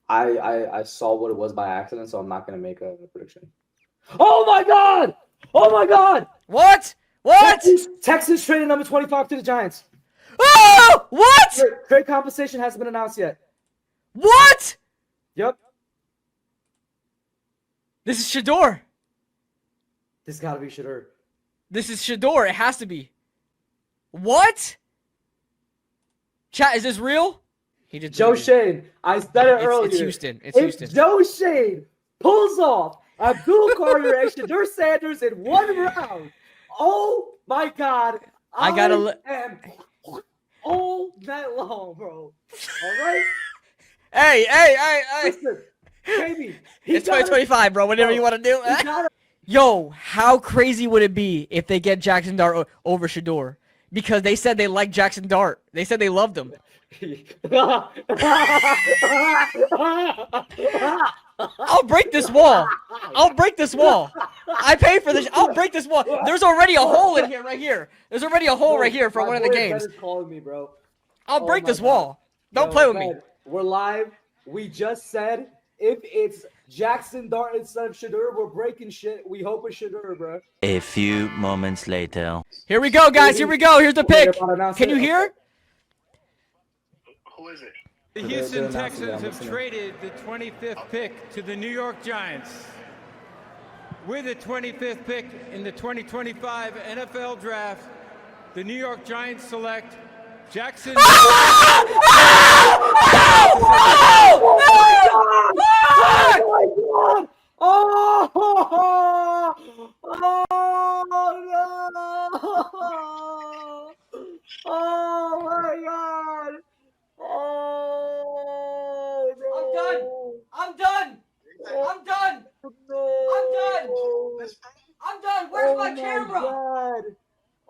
I saw what it was by accident, so I'm not gonna make a prediction. Oh my god! Oh my god! What? What? Texas traded number 25 to the Giants. Oh! What? Trade compensation hasn't been announced yet. What? Yep. This is Shador. This gotta be Shador. This is Shador. It has to be. What? Chat, is this real? He just Joe Shane. I said it earlier. It's Houston. It's if Houston. Joe Shane pulls off Abdul Carter and Shador Sanders in one round, oh my god. I gotta am all night long, bro. All right? Hey. Listen, baby. It's 2025, bro. Whatever you want to do. Yo, how crazy would it be if they get Jaxson Dart over Shador? Because they said they like Jaxson Dart. They said they loved him. I'll break this wall. I'll break this wall. I pay for this. I'll break this wall. There's already a hole in here, right here. There's already a hole right here from one of the games. Calling me, bro. I'll break this wall. Don't play with me. We're live. We just said if it's Jaxson Dart instead of Shador, we're breaking shit. We hope it's Shador, bro. A few moments later. Here we go, guys. Here we go. Here's the pick. Can you hear? Who is it? The Houston Texans have traded the 25th pick to the New York Giants. With the 25th pick in the 2025 NFL Draft, the New York Giants select Jaxson. Oh my god! Oh no! I'm done. I'm done. I'm done. Where's my camera? God.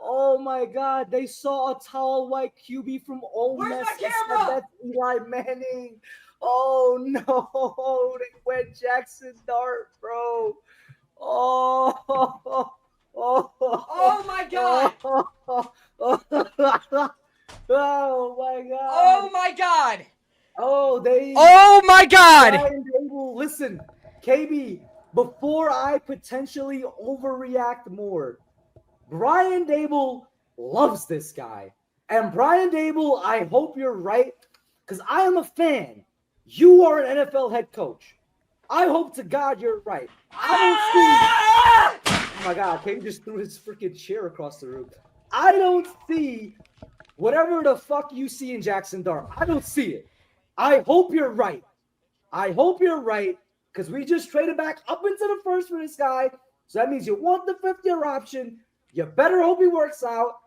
Oh my god, they saw a tall white QB from Ole Miss. Where's my camera? That's Eli Manning. Oh no, they went Jaxson Dart, bro. Oh my god. Oh my god. Oh my god. Oh my god. Brian Dable, listen, KB, before I potentially overreact more, Brian Dable loves this guy. And Brian Dable, I hope you're right, because I am a fan. You are an NFL head coach. I hope to God you're right. I don't see. Oh my God, KB just threw his freaking chair across the room. I don't see whatever the fuck you see in Jaxson Dart. I don't see it. I hope you're right. I hope you're right, because we just traded back up into the first for this guy. So that means you want the fifth-year option. You better hope he works out.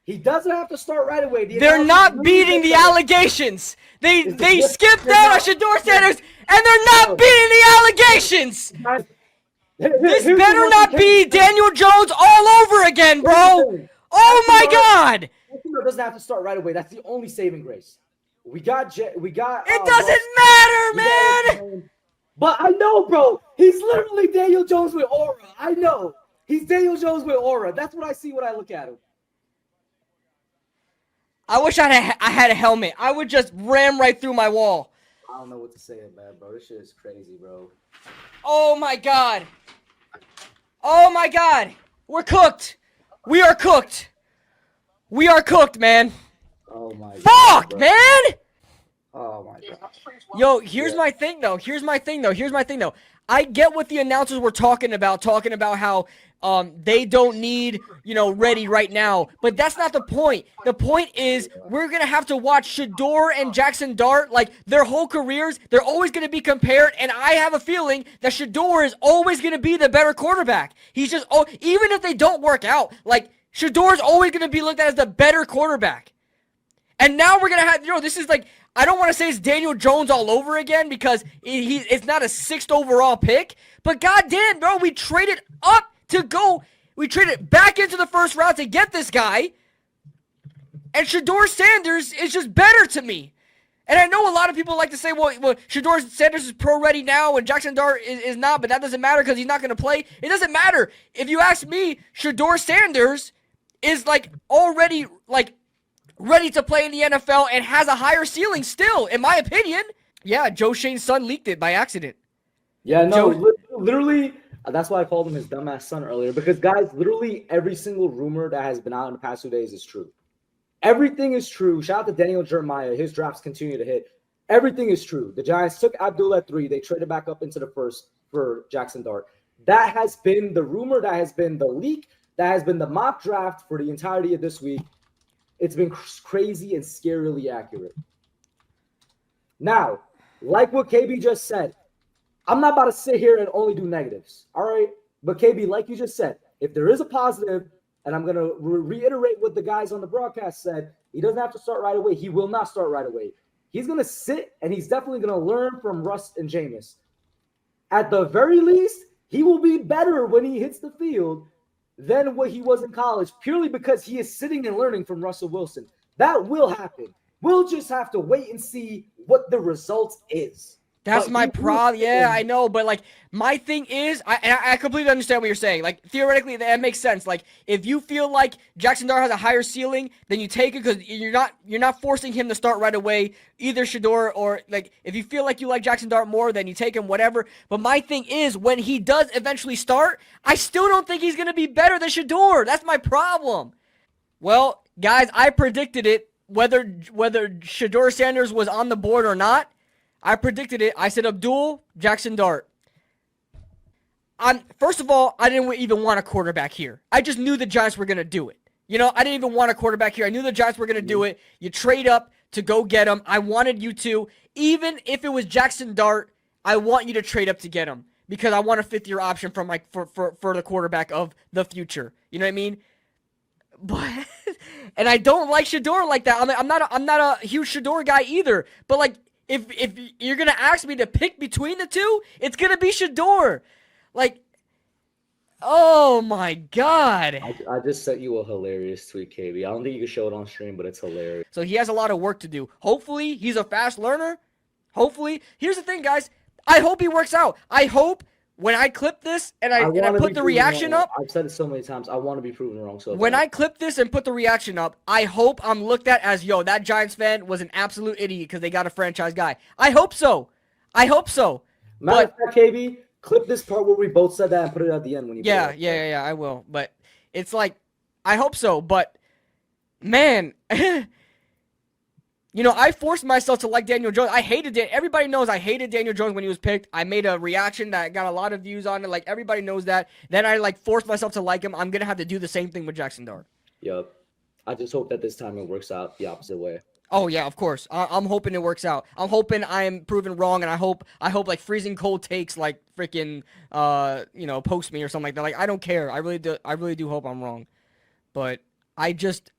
He doesn't have to start right away. They're not beating the allegations. They skipped out on Shador Sanders, and they're not beating the allegations. This better not be Daniel Jones all over again, bro. Oh my God. It doesn't have to start right away. That's the only saving grace. We got. It doesn't matter, man. But I know, bro. He's literally Daniel Jones with aura. I know. He's Daniel Jones with aura. That's what I see when I look at him. I wish I had a helmet. I would just ram right through my wall. I don't know what to say, man, bro. This shit is crazy, bro. Oh my God. Oh my God. We're cooked. We are cooked. We are cooked, man. Oh my God. Fuck, bro. man. Oh my God. Yo, here's my thing though. I get what the announcers were talking about how they don't need, ready right now. But that's not the point. The point is we're going to have to watch Shador and Jaxson Dart, like their whole careers. They're always going to be compared. And I have a feeling that Shador is always going to be the better quarterback. He's just, even if they don't work out, like Shador's always going to be looked at as the better quarterback. And now we're going to have, this is like, I don't want to say it's Daniel Jones all over again because it's not a 6th overall pick. But goddamn, bro, we traded up to go. We traded back into the first round to get this guy. And Shador Sanders is just better to me. And I know a lot of people like to say, well Shador Sanders is pro-ready now and Jaxson Dart is not, but that doesn't matter because he's not going to play. It doesn't matter. If you ask me, Shador Sanders is already ready to play in the NFL and has a higher ceiling still, in my opinion. Yeah, Joe Shane's son leaked it by accident. Yeah, no, Joe- literally. That's why I called him his dumbass son earlier. Because guys, literally every single rumor that has been out in the past 2 days is true. Everything is true. Shout out to Daniel Jeremiah. His drafts continue to hit. Everything is true. The Giants took Abdul at 3. They traded back up into the first for Jaxson Dart. That has been the rumor. That has been the leak. That has been the mock draft for the entirety of this week. It's been crazy and scarily accurate. Now, like what KB just said, I'm not about to sit here and only do negatives. All right. But KB, like you just said, if there is a positive, and I'm going to reiterate what the guys on the broadcast said, he doesn't have to start right away. He will not start right away. He's going to sit, and he's definitely going to learn from Russ and Jameis. At the very least, he will be better when he hits the field than what he was in college, purely because he is sitting and learning from Russell Wilson. That will happen. We'll just have to wait and see what the result is. That's my problem. Yeah, I know, but like my thing is, I completely understand what you're saying. Like theoretically, that makes sense. Like if you feel like Jaxson Dart has a higher ceiling, then you take it because you're not forcing him to start right away. Either Shedeur or like if you feel like you like Jaxson Dart more, then you take him. Whatever. But my thing is, when he does eventually start, I still don't think he's gonna be better than Shedeur. That's my problem. Well, guys, I predicted it. Whether Shedeur Sanders was on the board or not. I predicted it. I said Abdul, Jaxson Dart. First of all, I didn't even want a quarterback here. I just knew the Giants were going to do it. You know, I didn't even want a quarterback here. I knew the Giants were going to do it. You trade up to go get him. I wanted you to. Even if it was Jaxson Dart, I want you to trade up to get him because I want a fifth-year option for the quarterback of the future. You know what I mean? But and I don't like Shedeur like that. I'm not a huge Shedeur guy either. But like, if you're gonna ask me to pick between the two, it's gonna be Shedeur. Like, oh my god! I just sent you a hilarious tweet, KB. I don't think you can show it on stream, but it's hilarious. So he has a lot of work to do. Hopefully, he's a fast learner. Hopefully, here's the thing, guys. I hope he works out. I hope when I clip this and I put the reaction up. I've said it so many times. I want to be proven wrong. So when I clip this and put the reaction up, I hope I'm looked at as, yo, that Giants fan was an absolute idiot because they got a franchise guy. I hope so. I hope so. Matter of fact, KB, clip this part where we both said that and put it at the end when you. Yeah, I will. But it's like, I hope so. But man. You know, I forced myself to like Daniel Jones. I hated it. Everybody knows I hated Daniel Jones when he was picked. I made a reaction that got a lot of views on it. Like, everybody knows that. Then I, like, forced myself to like him. I'm going to have to do the same thing with Jaxson Dart. Yep. I just hope that this time it works out the opposite way. Oh, yeah, of course. I'm hoping it works out. I'm hoping I am proven wrong, and I hope like freezing cold takes like freaking post me or something like that. Like, I don't care. I really do hope I'm wrong. But I just